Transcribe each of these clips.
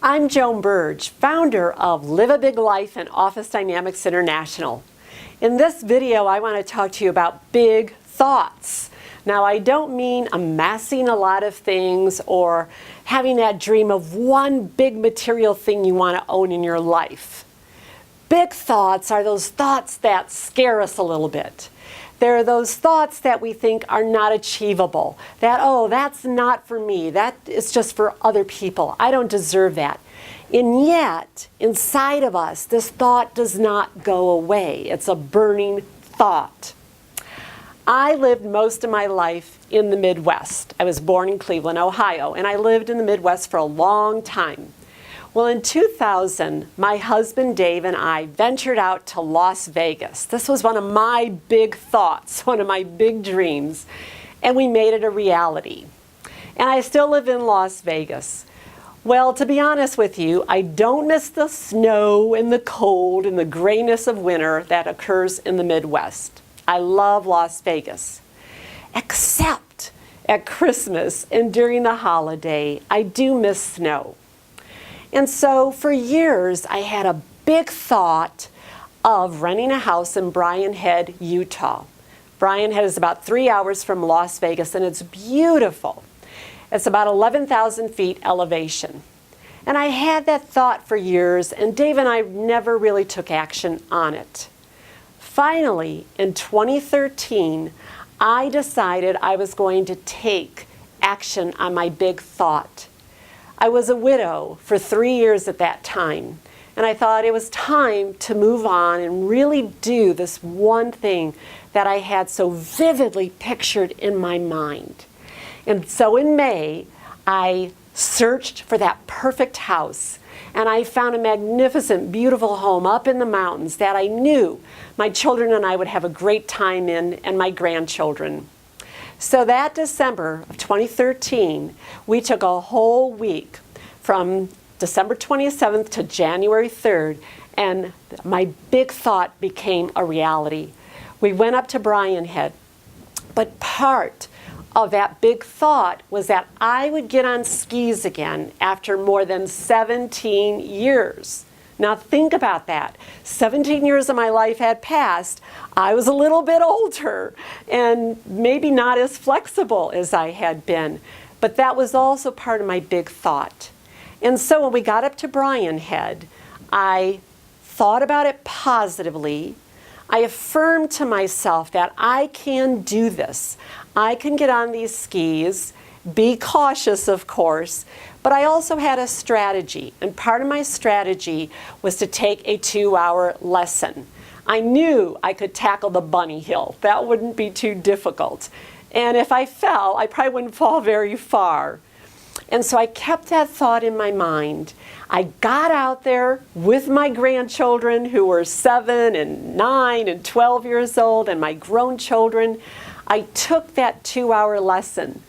I'm Joan Burge, founder of Live a Big Life and Office Dynamics International. In this video, I want to talk to you about big thoughts. Now, I don't mean amassing a lot of things or having that dream of one big material thing you want to own in your life. Big thoughts are those thoughts that scare us a little bit. They're those thoughts that we think are not achievable. That, oh, that's not for me. That is just for other people. I don't deserve that. And yet, inside of us, this thought does not go away. It's a burning thought. I lived most of my life in the Midwest. I was born in Cleveland, Ohio, and I lived in the Midwest for a long time. Well, in 2000, my husband Dave and I ventured out to Las Vegas. This was one of my big thoughts, one of my big dreams, and we made it a reality. And I still live in Las Vegas. Well, to be honest with you, I don't miss the snow and the cold and the grayness of winter that occurs in the Midwest. I love Las Vegas, except at Christmas and during the holiday, I do miss snow. And so for years, I had a big thought of renting a house in Brian Head, Utah. Brian Head is about 3 hours from Las Vegas, and it's beautiful. It's about 11,000 feet elevation. And I had that thought for years, and Dave and I never really took action on it. Finally, in 2013, I decided I was going to take action on my big thought. I was a widow for 3 years at that time, and I thought it was time to move on and really do this one thing that I had so vividly pictured in my mind. And so in May, I searched for that perfect house, and I found a magnificent, beautiful home up in the mountains that I knew my children and I would have a great time in, and my grandchildren. So that December of 2013, we took a whole week from December 27th to January 3rd, and my big thought became a reality. We went up to Brian Head, but part of that big thought was that I would get on skis again after more than 17 years. Now think about that. 17 years of my life had passed. I was a little bit older and maybe not as flexible as I had been, but that was also part of my big thought. And so when we got up to Brian Head, I thought about it positively. I affirmed to myself that I can do this. I can get on these skis, be cautious, of course, but I also had a strategy, and part of my strategy was to take a 2-hour lesson. I knew I could tackle the bunny hill. That wouldn't be too difficult. And if I fell, I probably wouldn't fall very far. And so I kept that thought in my mind. I got out there with my grandchildren who were 7 and 9 and 12 years old, and my grown children. I took that 2-hour lesson.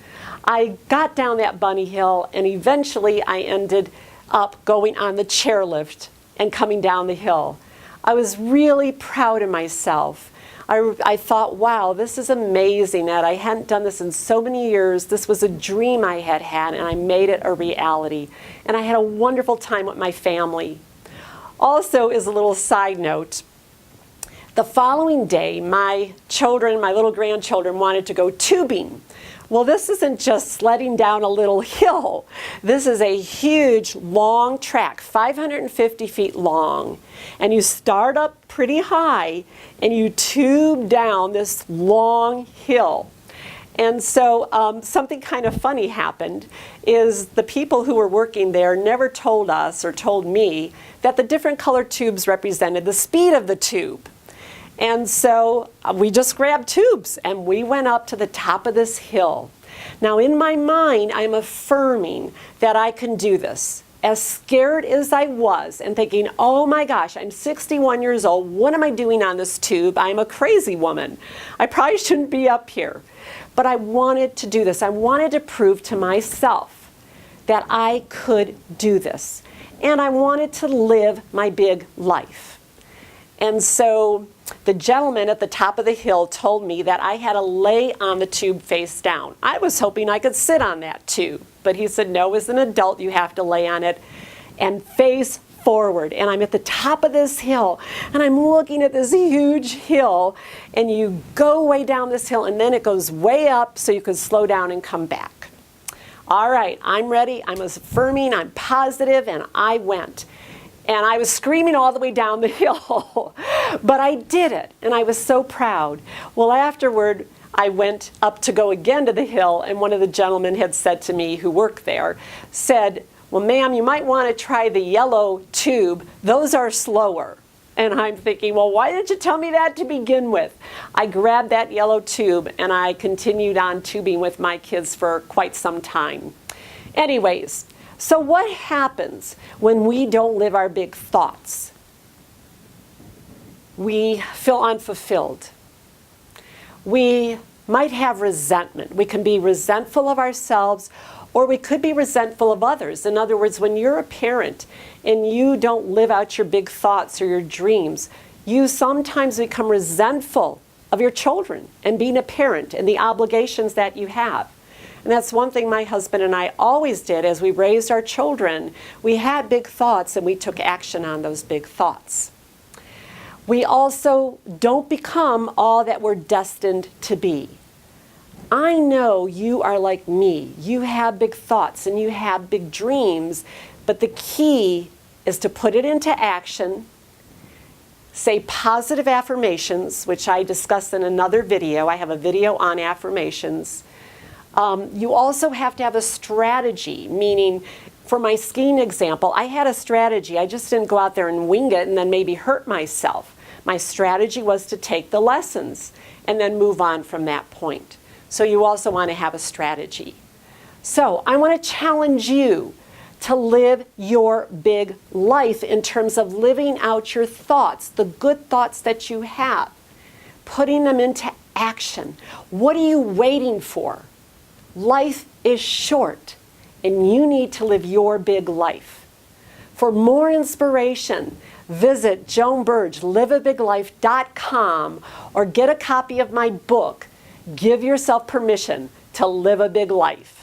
I got down that bunny hill, and eventually I ended up going on the chairlift and coming down the hill. I was really proud of myself. I thought, wow, this is amazing that I hadn't done this in so many years. This was a dream I had had, and I made it a reality. And I had a wonderful time with my family. Also, as a little side note, the following day, my children, my little grandchildren, wanted to go tubing. Well, this isn't just sledding down a little hill. This is a huge, long track, 550 feet long. And you start up pretty high, and you tube down this long hill. And so something kind of funny happened is the people who were working there never told us or told me that the different colored tubes represented the speed of the tube. And so we just grabbed tubes and we went up to the top of this hill. Now in my mind, I'm affirming that I can do this. As scared as I was and thinking, oh my gosh, I'm 61 years old. What am I doing on this tube? I'm a crazy woman. I probably shouldn't be up here. But I wanted to do this. I wanted to prove to myself that I could do this. And I wanted to live my big life. And so the gentleman at the top of the hill told me that I had to lay on the tube face down. I was hoping I could sit on that tube, but he said, no, as an adult, you have to lay on it. and face forward. And I'm at the top of this hill, and I'm looking at this huge hill, and you go way down this hill, and then it goes way up so you can slow down and come back. All right, I'm ready, I'm affirming, I'm positive, and I went. And I was screaming all the way down the hill, but I did it, and I was so proud. Well, afterward, I went up to go again to the hill, and one of the gentlemen had said to me, who worked there, said, well, ma'am, you might want to try the yellow tube. Those are slower. And I'm thinking, well, why didn't you tell me that to begin with? I grabbed that yellow tube, and I continued on tubing with my kids for quite some time. Anyways, so what happens when we don't live our big thoughts? We feel unfulfilled. We might have resentment. We can be resentful of ourselves, or we could be resentful of others. In other words, when you're a parent and you don't live out your big thoughts or your dreams, you sometimes become resentful of your children and being a parent and the obligations that you have. And that's one thing my husband and I always did as we raised our children. We had big thoughts and we took action on those big thoughts. We also don't become all that we're destined to be. I know you are like me. You have big thoughts and you have big dreams, but the key is to put it into action, say positive affirmations, which I discussed in another video. I have a video on affirmations. You also have to have a strategy, meaning for my skiing example, I had a strategy. I just didn't go out there and wing it and then maybe hurt myself. My strategy was to take the lessons and then move on from that point. So you also want to have a strategy. So I want to challenge you to live your big life in terms of living out your thoughts, the good thoughts that you have, putting them into action. What are you waiting for? Life is short, and you need to live your big life. For more inspiration, visit JoanBurge.liveabiglife.com or get a copy of my book, Give Yourself Permission to Live a Big Life.